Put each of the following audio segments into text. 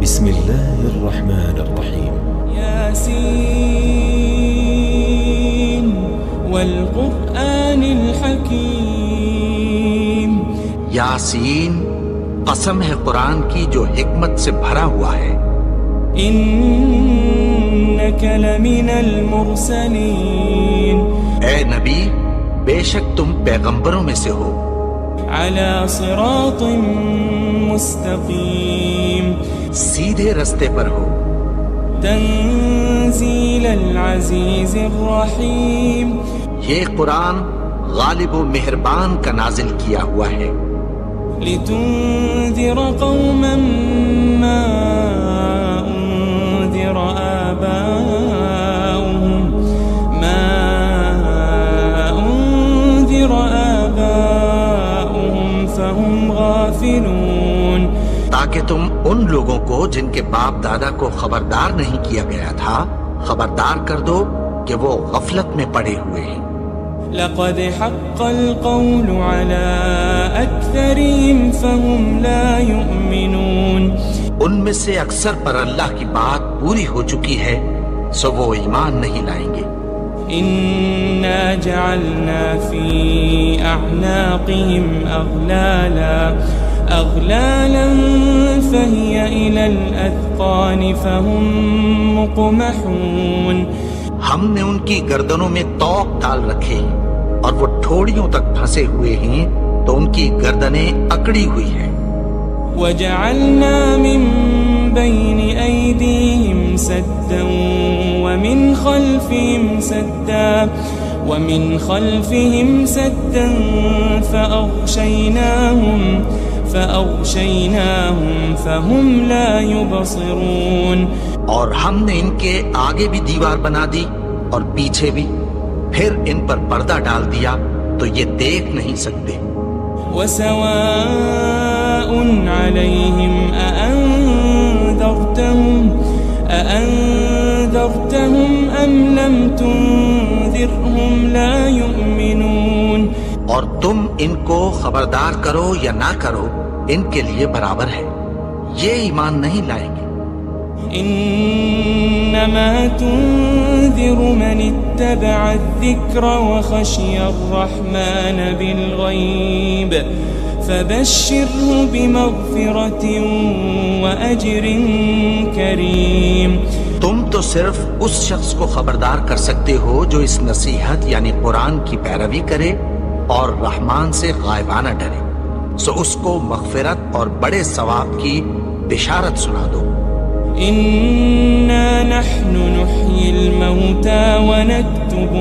بسم الله الرحمن الرحيم ياسين والقرآن الحكيم یاسین قسم ہے قرآن کی جو حکمت سے بھرا ہوا ہے. إنك لمن المرسلين اے نبی بے شک تم پیغمبروں میں سے ہو. على صراط مستقيم سیدھے رستے پر ہو. تنزيل العزيز الرحيم یہ قرآن غالب و مہربان کا نازل کیا ہوا ہے. لتنذر قوما ما أنذر آباؤهم فهم غافلون تاکہ تم ان لوگوں کو جن کے باپ دادا کو خبردار نہیں کیا گیا تھا خبردار کر دو کہ وہ غفلت میں پڑے ہوئے ہیں. لقد حق القول على أكثرهم فهم لا يؤمنون ان میں سے اکثر پر اللہ کی بات پوری ہو چکی ہے سو وہ ایمان نہیں لائیں گے. إنا جعلنا في أعناقهم أغلالا فهي إلى الأذقان فهم مقمحون ہم نے ان کی گردنوں میں طوق ڈال رکھے ہیں اور وہ ٹھوڑیوں تک پھنسے ہوئے ہیں تو ان کی گردنیں اکڑی ہوئی ہیں. وجعلنا من بين أيديهم سدا ومن خلفهم سدا فأغشيناهم فهم لا يبصرون اور ہم نے ان کے آگے بھی دیوار بنا دی اور پیچھے بھی پھر ان پر پردہ ڈال دیا تو یہ دیکھ نہیں سکتے. وسواء عليهم أأنذرتهم أم لم تنذرهم لا يؤمنون اور تم ان کو خبردار کرو یا نہ کرو ان کے لیے برابر ہے یہ ایمان نہیں لائیں گے. إنما تنذر من اتبع الذكر وخشي الرحمن بالغيب فبشره بمغفرة وأجر كريم. تم تو صرف اس شخص کو خبردار کر سکتے ہو جو اس نصیحت یعنی قرآن کی پیروی کرے اور رحمان سے غائبانہ ڈرے سو اس کو مغفرت اور بڑے ثواب کی بشارت سنا دو. إنا نحن نحيي الموتى ونكتب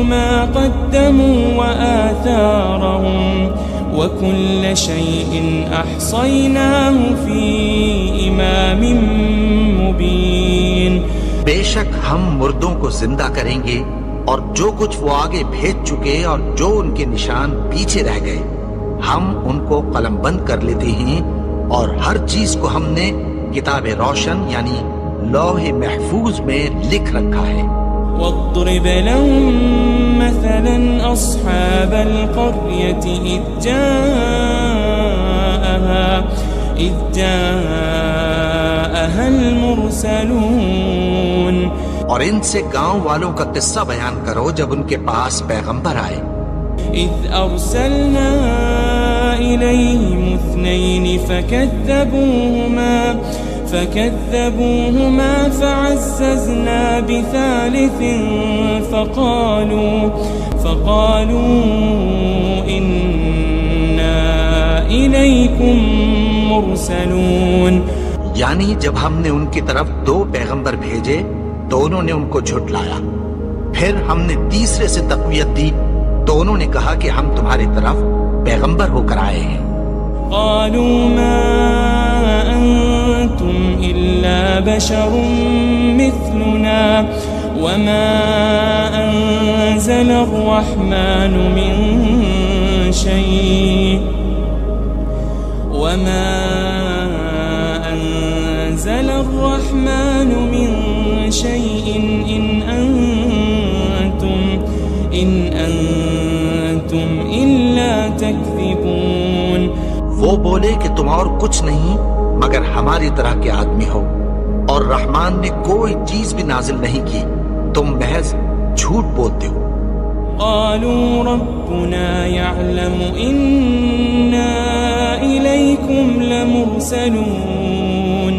ما قدموا وآثارهم وكل شيء أحصيناه في إمام مبين. بے شک ہم مردوں کو زندہ کریں گے اور جو کچھ وہ آگے بھیج چکے اور جو ان کے نشان پیچھے رہ گئے ہم ان کو قلم بند کر لیتے ہیں اور ہر چیز کو ہم نے کتاب روشن یعنی لوح محفوظ میں لکھ رکھا ہے. واضرب لهم مثلا أصحاب القرية إذ جاءها المرسلون اور ان سے گاؤں والوں کا قصہ بیان کرو جب ان کے پاس پیغمبر آئے. إذ أرسلنا إليهم 2 فكذبوهما فعززنا بثالث فقالوا إنا إليكم مرسلون. یعنی جب ہم نے ان کی طرف 2 پیغمبر بھیجے تو انہوں نے ان کو جھٹلایا پھر ہم نے تیسرے سے تقویت دی تو انہوں نے کہا کہ ہم تمہاری طرف پیغمبر ہو کر آئے ہیں. قالوا ما أنتم إلا بشر مثلنا وما أنزل الرحمن من شيء إن أنتم إلا تكذبون. وہ وہ بولے کہ تم اور کچھ نہیں مگر ہماری طرح کے آدمی ہو، اور رحمان نے کوئی چیز بھی نازل نہیں کی، تم محض جھوٹ بولتے ہو۔ قالوا ربنا يعلم إنا إليكم لمرسلون،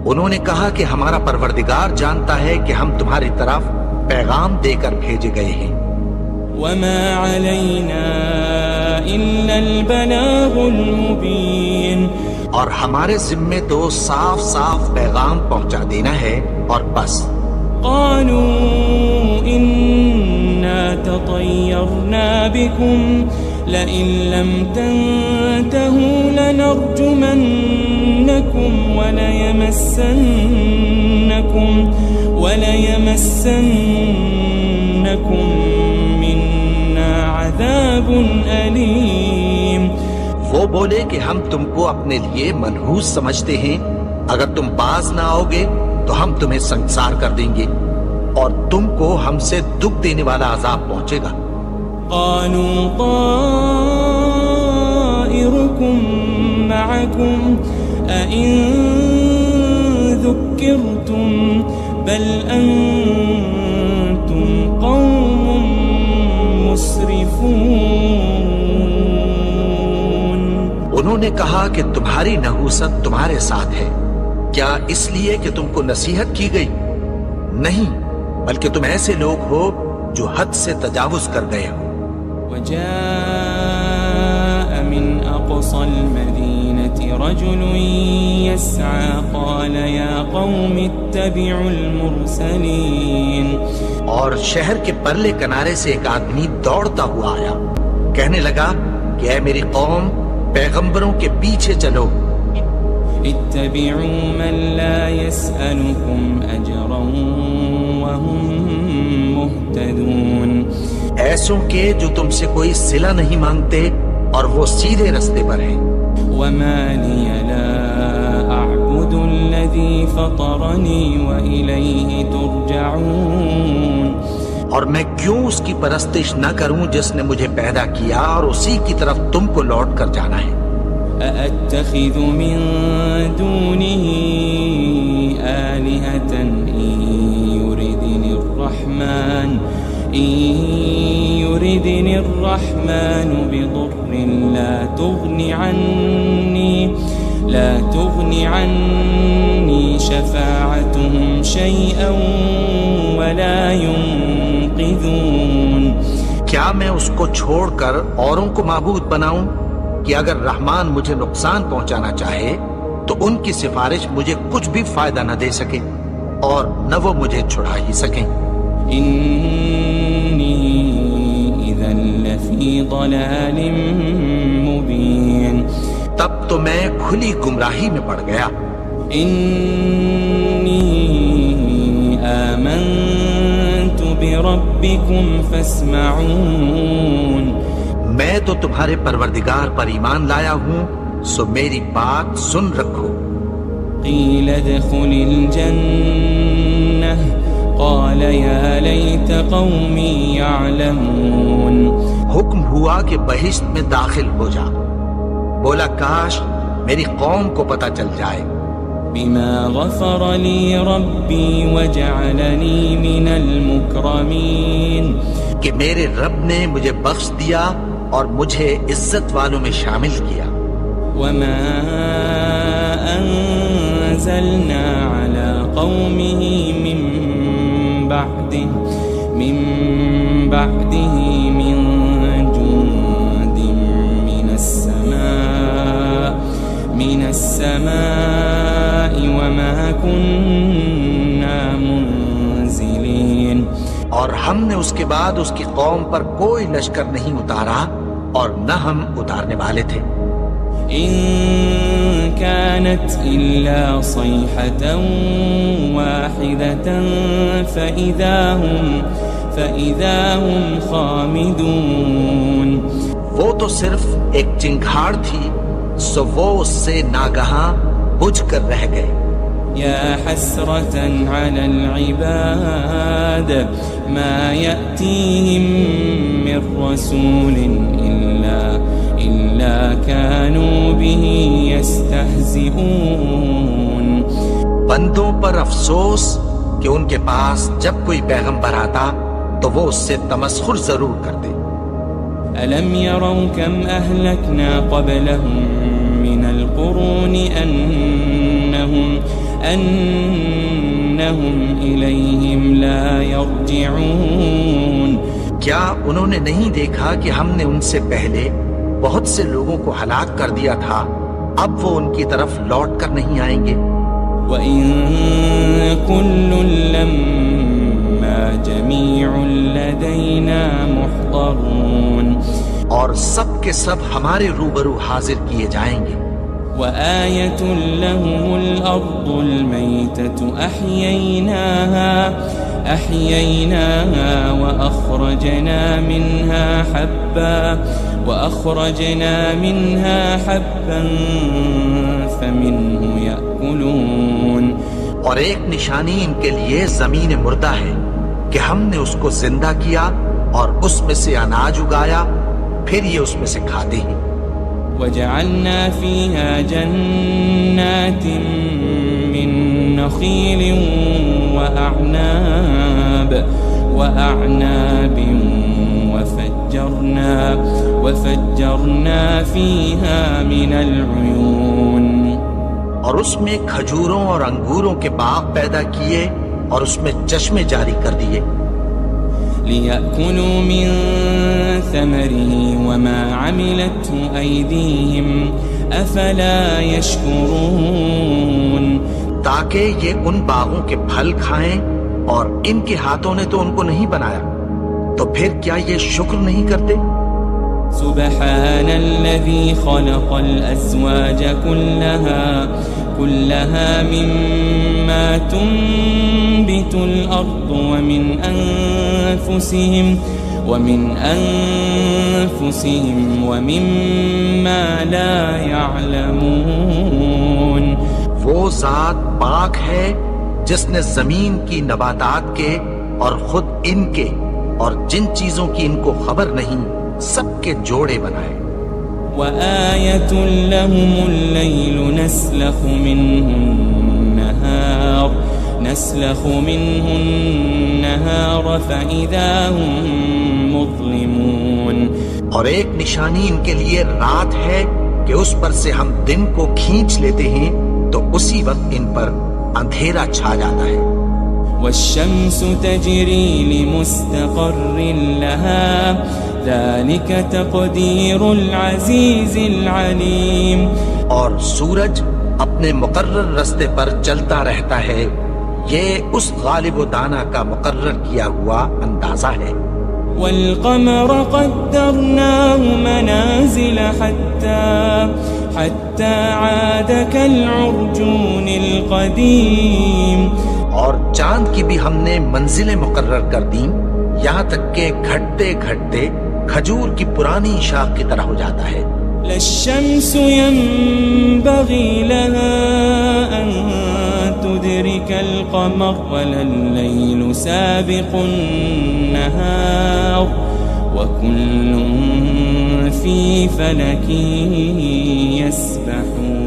انہوں نے کہا کہ ہمارا پروردگار جانتا ہے کہ ہم تمہاری طرف پیغام دے کر بھیجے گئے ہیں۔ وما علينا إلا البلاغ المبين، اور ہمارے ذمے تو صاف صاف پیغام پہنچا دینا ہے اور بس۔ قالوا إنا تطيرنا بكم لئن لم تنتهوا لنرجمنكم وليمسنكم منا عذاب أليم۔ وہ بولے کہ ہم تم کو اپنے لیے منحوس سمجھتے ہیں، اگر تم باز نہ آؤ گے تو ہم تمہیں سنسار کر دیں گے اور تم کو ہم سے دکھ دینے والا عذاب پہنچے گا۔ قالوا طائركم معكم أئن ذكرتم بل أنتم قوم مسرفون۔ انہوں نے کہا کہ تمہاری نحوست تمہارے ساتھ ہے، کیا اس لیے کہ تم کو نصیحت کی گئی؟ نہیں، بلکہ تم ایسے لوگ ہو جو حد سے تجاوز کر گئے ہو۔ وجاء من أقصى المدينة رجل يسعى قال يا قوم اتبعوا المرسلين۔ اور شہر کے پرلے کنارے سے ایک آدمی دوڑتا ہوا آیا، کہنے لگا کہ اے میری قوم، پیغمبروں کے پیچھے چلو۔ اتبعوا من لا يسألكم أجرا وهم مهتدون، ایسوں کے جو تم سے کوئی صلہ نہیں مانگتے اور وہ سیدھے رستے پر ہیں۔ وما لي لا أعبد الذي فطرني وإليه ترجعون، اور میں کیوں اس کی پرستش نہ کروں جس نے مجھے پیدا کیا اور اسی کی طرف تم کو لوٹ کر جانا ہے۔ أأتخذ من دونه آلهة إن يردني الرحمن بضر لا تغني عني شفاعتهم شيئا ولا ينقذون۔ کیا میں اس کو چھوڑ کر اوروں کو معبود بناؤں کہ اگر رحمان مجھے نقصان پہنچانا چاہے تو ان کی سفارش مجھے کچھ بھی فائدہ نہ دے سکے اور نہ وہ مجھے چھڑا ہی سکیں۔ إني إذا لفي ضلال مبين، تب تو میں کھلی گمراہی میں پڑ گیا۔ إني آمنت بربكم فاسمعون، میں تو تمہارے پروردگار پر ایمان لایا ہوں، سو میری بات سن رکھو۔ قيل ادخل الجنة قال يا ليت قومي يعلمون، حکم ہوا کہ بہشت میں داخل ہو جا، بولا کاش میری قوم کو پتہ چل جائے۔ بما غفر لي ربي وجعلني من المكرمين، کہ میرے رب نے مجھے بخش دیا اور مجھے عزت والوں میں شامل کیا۔ وما أنزلنا على قومه من بعده من جند من السماء وما كنا منزلين، اور ہم نے اس کے بعد اس کی قوم پر کوئی لشکر نہیں اتارا اور نہ ہم اتارنے والے تھے۔ إن كانت إلا صيحة واحدة فإذا هم خامدون، وہ تو صرف ایک چنگھاڑ تھی، سو وہ اس سے ناگہاں بجھ کر رہ گئے۔ يا حسرة على العباد ما يأتيهم من رسول إلا كانوا به يستهزئون بندوں پر افسوس کہ ان کے پاس جب کوئی پیغمبر آتا تو وہ اس سے تمسخر ضرور کرتے۔ ألم يروا كم أهلكنا قبلهم من القرون أنهم إليهم لا يرجعون کیا انہوں نے نہیں دیکھا کہ ہم نے ان سے پہلے بہت سے لوگوں کو ہلاک کر دیا تھا، اب وہ ان کی طرف لوٹ کر نہیں آئیں گے؟ وَإِن كُلٌّ لَمَّا جَمِيعٌ لَدَيْنَا مُحْضَرُونَ اور سب کے سب ہمارے روبرو حاضر کیے جائیں گے۔ وَآيَةٌ لَهُمُ الْأَرْضُ الْمَيْتَةُ أَحْيَيْنَاهَا وَأَخْرَجْنَا مِنْهَا حَبًّا فَمِنْهُ يَأْكُلُونَ اور ایک نشانی ان کے لیے زمین مردہ ہے کہ ہم نے اس کو زندہ کیا اور اس میں سے اناج اگایا، پھر یہ اس میں سے کھاتے ہیں۔ وَجَعَلْنَا فِيهَا جَنَّاتٍ مِّن نَخِيلٍ وَأَعْنَابٍ وَفَجَّرْنَا فِيهَا مِنَ الْعُيُونِ اور اس میں کھجوروں اور انگوروں کے باغ پیدا کیے اور اس میں چشمے جاری کر دیے۔ لِيَأْكُلُوا مِن ثَمَرِهِ وَمَا عَمِلَتْهُ أَيْدِيهِمْ أَفَلَا يَشْكُرُونَ تاکہ یہ ان باغوں کے پھل کھائیں، اور ان کے ہاتھوں نے تو ان کو نہیں بنایا، تو پھر کیا یہ شکر نہیں کرتے؟ سبحان الذي خلق الأزواج كلها مما تنبت الأرض ومن أنفسهم ومما لا يعلمون وہ ذات پاک ہے جس نے زمین کی نباتات کے اور خود ان کے اور جن چیزوں کی ان کو خبر نہیں سب کے جوڑے بنائے۔ وَآيَةٌ لَهُمُ اللَّيْلُ نَسْلَخُ مِنْهُ النَّهَارَ فَإِذَا هُمْ مُظْلِمُونَ اور ایک نشانی ان کے لیے رات ہے کہ اس پر سے ہم دن کو کھینچ لیتے ہیں تو اسی وقت ان پر اندھیرا چھا جاتا ہے۔ وَالشَّمْسُ تَجْرِي لِمُسْتَقَرٍّ لَهَا ذَلِكَ تَقْدِيرُ الْعَزِيزِ الْعَلِيمِ اور سورج اپنے مقرر راستے پر چلتا رہتا ہے، یہ اس غالب و دانا کا مقرر کیا ہوا اندازہ ہے۔ وَالْقَمَرَ قَدَّرْنَاهُ مَنَازِلَ حَتَّى عَادَ كَالْعُرْجُونِ الْقَدِيمِ اور چاند کی بھی ہم نے منزلیں مقرر کر دیں، یہاں تک کہ گھٹتے گھٹتے کھجور کی پرانی شاخ کی طرح ہو جاتا ہے۔ لَلشَّمْسُ يَنبَغِي لَهَا أَن تُدْرِكَ الْقَمَرَ وَلَا اللَّيْلُ سَابِقُ النَّهَارِ وَكُلٌّ فِي فَلَكٍ يَسْبَحُونَ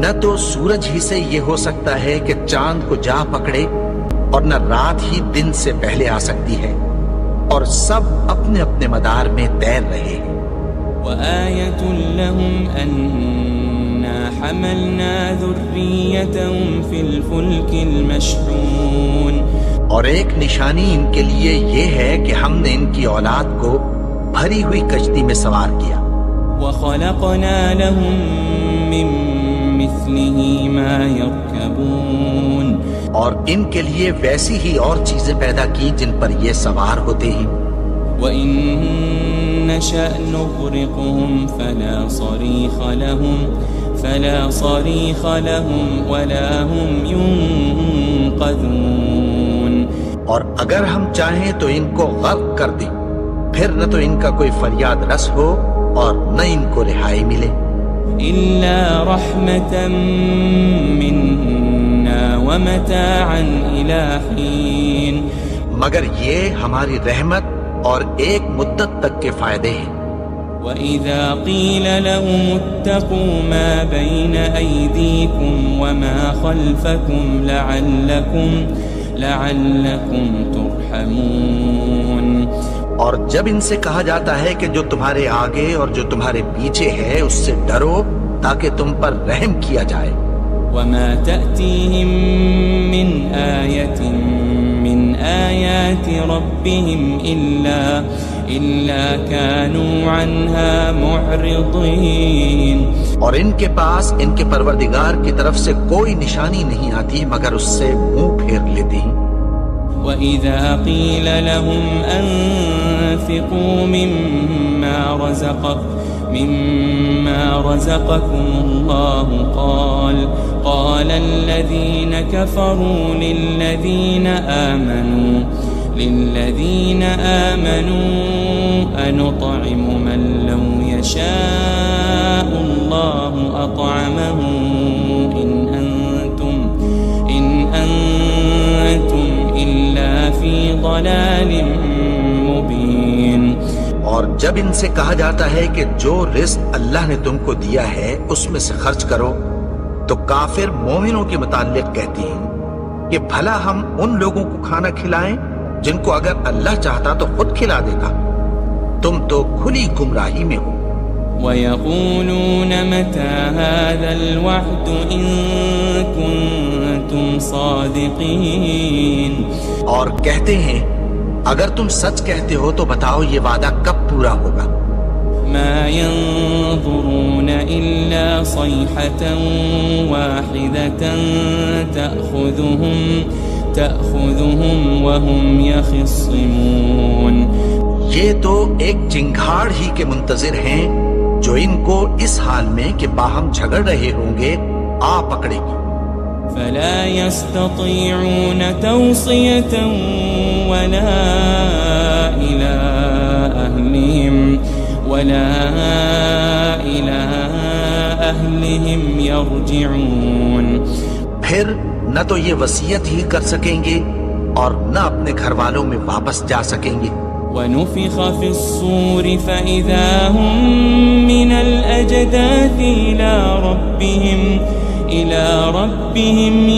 نہ تو سورج ہی سے یہ ہو سکتا ہے کہ چاند کو جا پکڑے، اور نہ رات ہی دن سے پہلے آ سکتی ہے، اور سب اپنے اپنے مدار میں تیر رہے ہیں۔ وَآيَةٌ لَهُمْ أَنَّا حَمَلْنَا ذُرِّيَّتَهُمْ فِي الْفُلْكِ الْمَشْحُونِ اور ایک نشانی ان کے لیے یہ ہے کہ ہم نے ان کی اولاد کو بھری ہوئی کشتی میں سوار کیا۔ وَخَلَقْنَا لَهُم مِّن مِّثْلِهِ مَا يَرْكَبُونَ اور ان کے لیے ویسی ہی اور چیزیں پیدا کی جن پر یہ سوار ہوتے ہیں۔ وَإِن نَّشَأْ نُغْرِقْهُمْ فَلَا صَرِيخَ لَهُمْ وَلَا هُمْ يُنقَذُونَ اور اگر ہم چاہیں تو ان کو غرق کر دیں، پھر نہ تو ان کا کوئی فریاد رس ہو اور نہ ان کو رہائی ملے۔ إِلَّا رَحْمَةً مِّنَّا وَمَتَاعًا إِلَىٰ حِينٍ مگر یہ ہماری رحمت اور ایک مدت تک کے فائدے ہیں۔ وَإِذَا قِيلَ لَهُمُ اتَّقُوا مَا بَيْنَ أَيْدِيكُمْ وَمَا خَلْفَكُمْ لَعَلَّكُمْ تُرْحَمُونَ. اور جب ان سے کہا جاتا ہے کہ جو تمہارے آگے اور جو تمہارے پیچھے ہے اس سے ڈرو تاکہ تم پر رحم کیا جائے. وَمَا تَأْتِيهِم مِّنْ آيَةٍ مِّنْ آيَاتِ رَبِّهِمْ إِلَّا كَانُوا عَنْهَا مُعْرِضِينَ. اور ان کے پاس ان کے پروردگار کی طرف سے کوئی نشانی نہیں آتی مگر اس سے منہ پھیر لیتی ہیں. وَإِذَا قِيلَ لَهُمْ أَنفِقُوا مِمَّا رَزَقَكُمُ اللَّهُ قَالَ الَّذِينَ كَفَرُوا لِلَّذِينَ آمَنُوا أَنُطْعِمُ مَن لَّوْ يَشَاءُ اللَّهُ أَطْعَمَهُ إِنْ أَنتُمْ إِلَّا فِي ضَلَالٍ مُّبِينٍ. اور جب ان سے کہا جاتا ہے کہ جو رزق اللہ نے تم کو دیا ہے اس میں سے خرچ کرو تو کافر مومنوں کے متعلق کہتی ہیں کہ بھلا ہم ان لوگوں کو کھانا کھلائیں جن کو اگر اللہ چاہتا تو خود کھلا دیتا. تم تو کھلی گمراہی میں ہو. وَيَقُولُونَ مَتَى هَذَا الْوَعْدُ إِن كُنتُمْ صَادِقِينَ. اور کہتے ہیں اگر تم سچ کہتے ہو تو بتاؤ یہ وعدہ کب پورا ہوگا. مَا يَنظُرُونَ إِلَّا صَيْحَةً وَاحِدَةً تَأْخُذُهُمْ وَهُمْ يَخِصِّمُونَ. یہ تو ایک چنگھاڑ ہی کے منتظر ہیں جو ان کو اس حال میں کہ باہم جھگڑ رہے ہوں گے آ پکڑے گی. فَلَا يَسْتَطِيعُونَ تَوْصِيَةً وَلَا إِلَىٰ أَهْلِهِمْ يَرْجِعُونَ. پھر نہ تو یہ وصیت ہی کر سکیں گے اور نہ اپنے گھر والوں میں واپس جا سکیں گے. وَنُفِخَ فِي الصُّورِ فَإِذَا هُم مِّنَ الْأَجْدَاثِ إِلَىٰ رَبِّهِمْ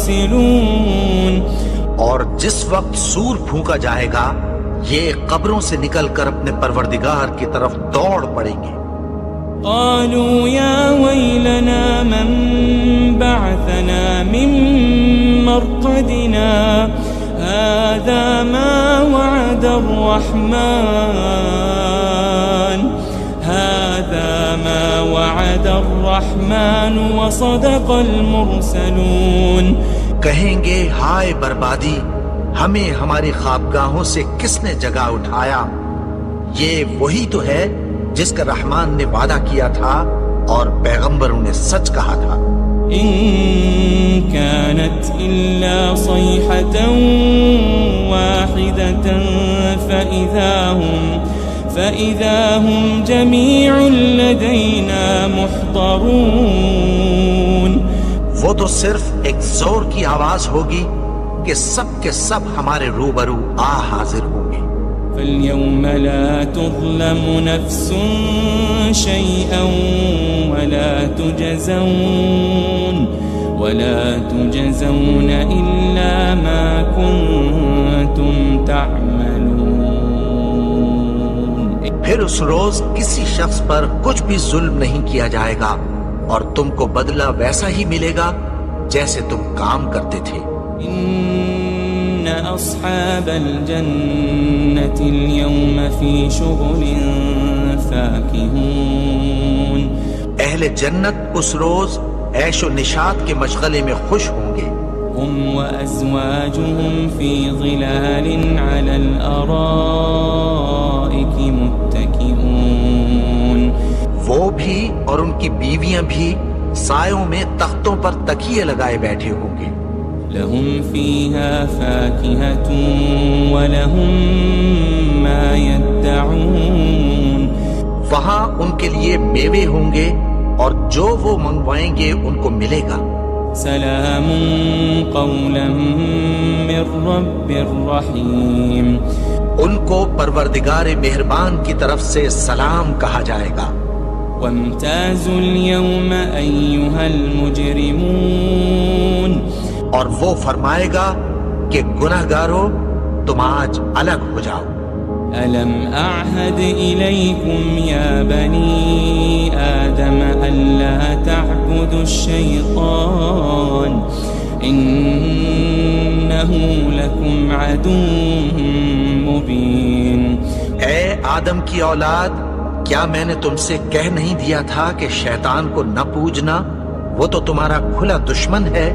يَنسِلُونَ. اور جس وقت سور پھونکا جائے گا یہ قبروں سے نکل کر اپنے پروردگار کی طرف دوڑ پڑیں گے. قالوا يا ويلنا من بعثنا من مرقدنا هذا ما وعد الرحمن وصدق المرسلون. کہیں گے ہائے بربادی ہمیں ہماری خوابگاہوں سے کس نے جگا اٹھایا. یہ وہی تو ہے جس کا رحمان نے وعدہ کیا تھا اور پیغمبروں نے سچ کہا تھا. إن كانت إلا صيحة واحدة فإذا هم جميع لدينا محضرون. وہ تو صرف ایک زور کی آواز ہوگی کہ سب کے سب ہمارے روبرو آ حاضر ہوں گے. فَالْيَوْمَ لَا تُظْلَمُ نَفْسٌ شَيْئًا وَلَا تُجْزَوْنَ إِلَّا مَا كُنتُمْ تَعْمَلُونَ. پھر اس روز کسی شخص پر کچھ بھی ظلم نہیں کیا جائے گا اور تم کو بدلہ ویسا ہی ملے گا جیسے تم کام کرتے تھے. إن أصحاب الجنة اليوم في شغل فاكهون. اہل جنت اس روز عیش و نشاط کے مشغلے میں خوش ہوں گے. هم وأزواجهم في ظلال على الأرائك متكئون. وہ بھی اور ان کی بیویاں بھی سایوں میں تختوں پر تکیے لگائے بیٹھے ہوں گے. لهم فيها فاكهة ولهم ما يدعون. وہاں ان کے لیے میوے ہوں گے اور جو وہ منگوائیں گے ان کو ملے گا. سلام قولا من رب رحیم. ان کو پروردگار مہربان کی طرف سے سلام کہا جائے گا. وامتازوا اليوم أيها المجرمون. اور وہ فرمائے گا کہ گناہگارو تم آج الگ ہو جاؤ. ألم أعهد إليكم يا بني آدم ألا تعبدوا الشيطان إنه لكم عدو مبين. اے آدم کی اولاد، کیا میں نے تم سے کہہ نہیں دیا تھا کہ شیطان کو نہ پوجنا، وہ تو تمہارا کھلا دشمن ہے.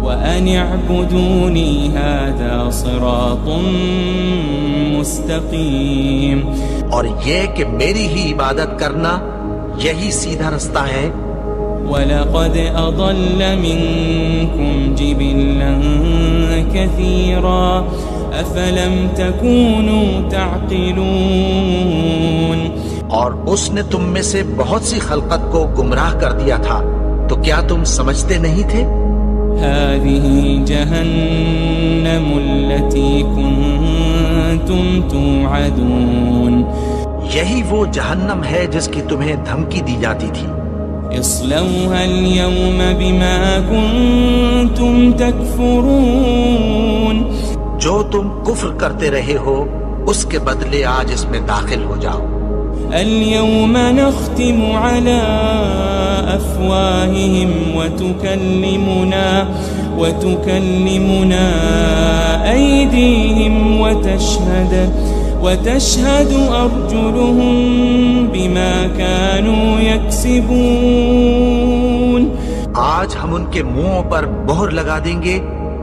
وَأَنِ اعْبُدُونِي هَذَا صِرَاطٌ مُسْتَقِيمٌ. اور یہ کہ میری ہی عبادت کرنا یہی سیدھا رستہ ہے. وَلَقَدْ أَضَلَّ مِنْكُمْ جِبِلًّا كَثِيرًا أَفَلَمْ تَكُونُوا تَعْقِلُونَ. اور اس نے تم میں سے بہت سی خلقت کو گمراہ کر دیا تھا، تو کیا تم سمجھتے نہیں تھے؟ هذه جهنم التي كنتم توعدون. یہی وہ جہنم ہے جس کی تمہیں دھمکی دی جاتی تھی. اصلوها اليوم بما كنتم تكفرون. جو تم کفر کرتے رہے ہو اس کے بدلے آج اس میں داخل ہو جاؤ. اليوم نختم على أفواههم وتكلمنا أيديهم وتشهد أرجلهم بما كانوا يكسبون. آج ہم ان کے منہوں پر مہر لگا دیں گے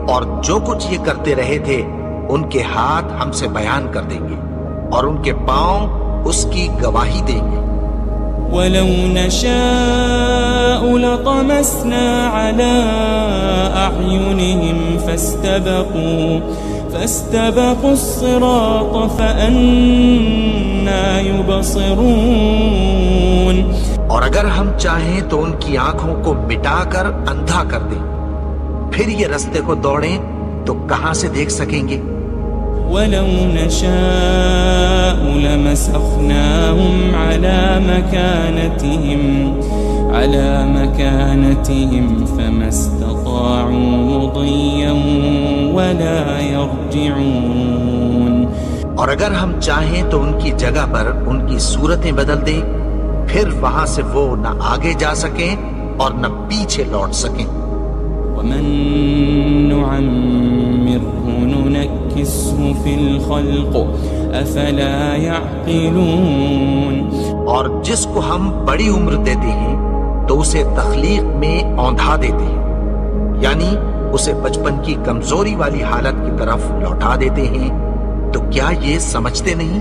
اور جو کچھ یہ کرتے رہے تھے ان کے ہاتھ ہم سے بیان کر دیں گے اور ان کے پاؤں اس کی گواہی دیں گے. وَلَوْ نَشَاءُ لَطَمَسْنَا عَلَىٰ أَعْيُنِهِمْ فَاسْتَبَقُوا الصِّرَاطَ فَأَنَّىٰ يُبْصِرُونَ. اور اگر ہم چاہیں تو ان کی آنکھوں کو مٹا کر اندھا کر دیں، پھر یہ رستے کو دوڑیں تو کہاں سے دیکھ سکیں گے. وَلَوْ نَشَاءُ لَمَسَخْنَاهُمْ عَلَىٰ مَكَانَتِهِمْ فَمَا اسْتَطَاعُوا مُضِيًّا وَلَا يَرْجِعُونَ. اور اگر ہم چاہیں تو ان کی جگہ پر ان کی صورتیں بدل دیں، پھر وہاں سے وہ نہ آگے جا سکیں اور نہ پیچھے لوٹ سکیں. وَمَن نُعَمِّرْهُ نُنَكِّسْهُ فِي الْخَلْقِ أَفَلَا يَعْقِلُونَ. اور جس کو ہم بڑی عمر دیتے ہیں تو اسے تخلیق میں اوندھا دیتے ہیں، یعنی اسے بچپن کی کمزوری والی حالت کی طرف لوٹا دیتے ہیں. تو کیا یہ سمجھتے نہیں؟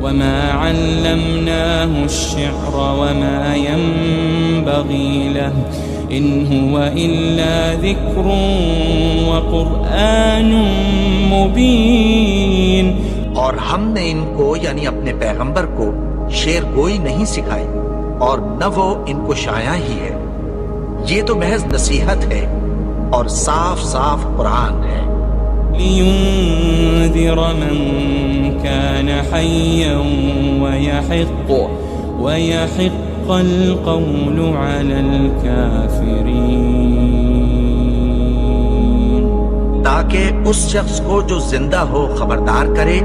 وَمَا عَلَّمْنَاهُ الشِّعْرَ وَمَا يَنبَغِي لَهُ إِنْ هُوَ إِلَّا ذِكْرٌ وَقُرْآنٌ مُبِينٌ. اور ہم نے ان کو یعنی اپنے پیغمبر کو شعر گوئی نہیں سکھائی اور نہ وہ ان کو شایع ہی ہے. یہ تو محض نصیحت ہے اور صاف صاف قرآن ہے. لِيُنذِرَ مَن كَانَ حَيًّا وَيَحِقَّ الْقَوْلُ عَلَى الْكَافِرِينَ. تاکہ اس شخص کو جو زندہ ہو خبردار کرے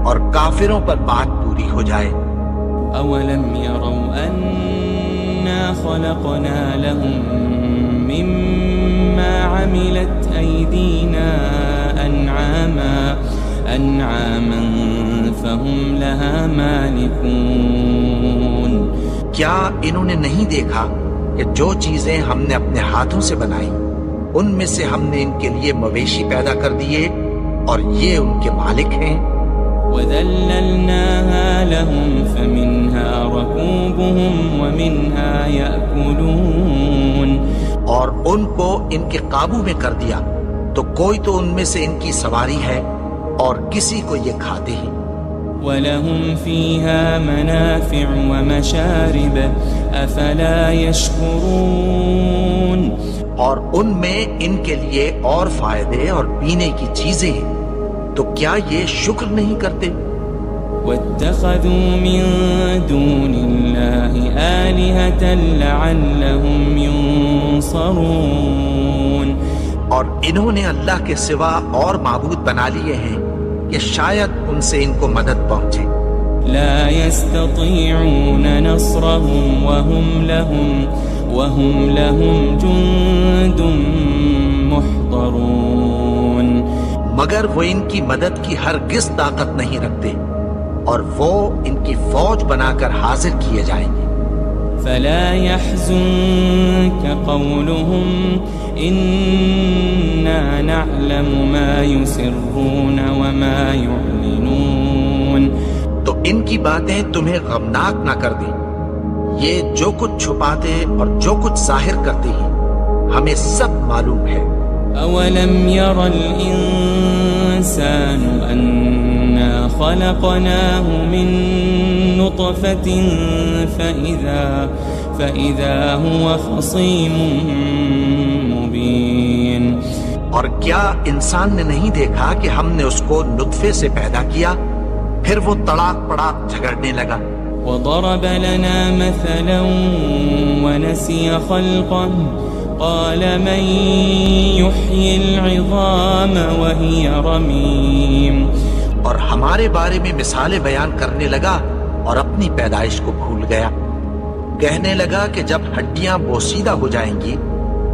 اور کافروں پر بات پوری ہو جائے. أَوَلَمْ يَرَوْا أَنَّا خَلَقْنَا لَهُم مِّمَّا عَمِلَتْ أَيْدِينَا أَنْعَامًا فَهُمْ لَهَا مَالِكُونَ. کیا انہوں نے نہیں دیکھا کہ جو چیزیں ہم نے اپنے ہاتھوں سے بنائی ان میں سے ہم نے ان کے لیے مویشی پیدا کر دیے اور یہ ان کے مالک ہیں. وَذَلَّلْنَاهَا لَهُمْ فَمِنْهَا رَكُوبُهُمْ وَمِنْهَا يَأْكُلُونَ. اور ان کو ان کے قابو میں کر دیا تو کوئی تو ان میں سے ان کی سواری ہے اور کسی کو یہ کھاتے ہیں. وَلَهُمْ فِيهَا مَنَافِعُ وَمَشَارِبُ أَفَلَا يَشْكُرُونَ. اور ان میں ان کے لیے اور فائدے اور پینے کی چیزیں ہیں، تو کیا یہ شکر نہیں کرتے؟ واتخذوا من دون الله آلهة لعلهم ينصرون، اور انہوں نے اللہ کے سوا اور معبود بنا لیے ہیں کہ شاید ان سے ان کو مدد پہنچے۔ لا يستطيعون نصرهم وهم لهم جند محضرون، مگر وہ ان کی مدد کی ہرگز طاقت نہیں رکھتے، اور وہ ان کی فوج بنا کر حاضر کیے جائیں گے۔ فلا يحزنك قولهم إنا نعلم ما يسرون وما يعلنون، تو ان کی باتیں تمہیں غمناک نہ کر دیں، یہ جو کچھ چھپاتے اور جو کچھ ظاہر کرتے ہیں ہمیں سب معلوم ہے۔ أولم ير الإنسان أنا خلقناه من نطفة فإذا هو خصيم مبين، اور کیا انسان نے نہیں دیکھا کہ ہم نے اس کو نطفے سے پیدا کیا، پھر وہ تڑاک پڑاک جھگڑنے لگا۔ وضرب لنا مثلا ونسي خلقه قال من يحيي العظام وهي رميم، اور ہمارے بارے میں مثالیں بیان کرنے لگا اور اپنی پیدائش کو بھول گیا، کہنے لگا کہ جب ہڈیاں بوسیدہ ہو جائیں گی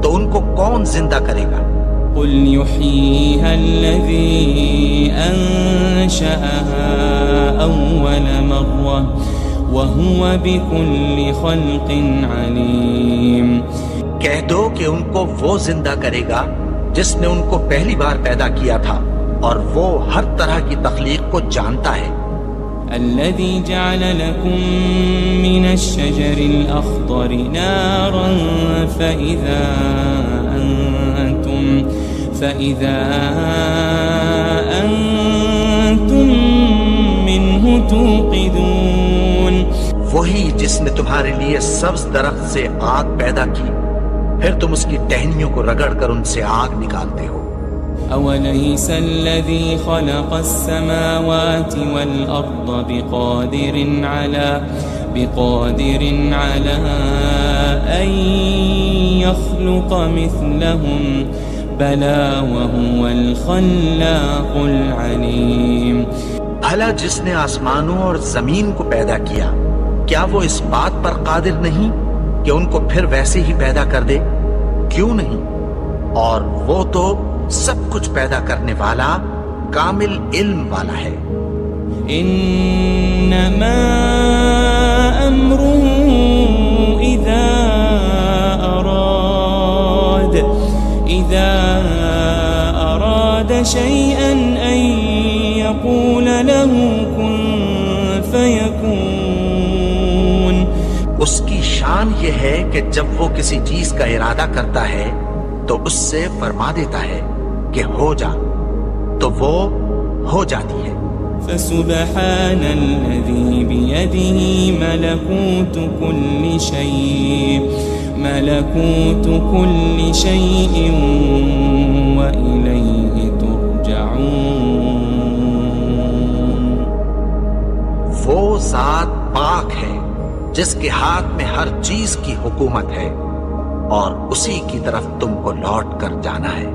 تو ان کو کون زندہ کرے گا؟ قل يحييها الذي أنشأها أول مرة وهو بكل خلق عليم، کہہ دو کہ ان کو وہ زندہ کرے گا جس نے ان کو پہلی بار پیدا کیا تھا، اور وہ ہر طرح کی تخلیق کو جانتا ہے۔ الذي جعل لكم من الشجر الأخضر نارا فإذا أنتم منه توقدون، وہی جس نے تمہارے لیے سبز درخت سے آگ پیدا کی، پھر تم اس کی ٹہنیوں کو رگڑ کر ان سے آگ نکالتے ہو۔ أوليس الذي خلق السماوات والأرض بقادر على أن يخلق مثلهم بلى وهو الخلاق العليم، بھلا جس نے آسمانوں اور زمین کو پیدا کیا، کیا وہ اس بات پر قادر نہیں کہ ان کو پھر ویسے ہی پیدا کر دے؟ کیوں نہیں؟ اور وہ تو سب کچھ پیدا کرنے والا، کامل علم والا ہے۔ انما امره اذا اراد شيئا ان يقول له كن فيكون، اس کی شان یہ ہے کہ جب وہ کسی چیز کا ارادہ کرتا ہے تو اس سے فرما دیتا ہے کہ ہو جا، تو وہ ہو جاتی ہے۔ فسبحان الذي بيده ملكوت كل شيء وإليه ترجعون، وہ ذات پاک ہے جس کے ہاتھ میں ہر چیز کی حکومت ہے، اور اسی کی طرف تم کو لوٹ کر جانا ہے۔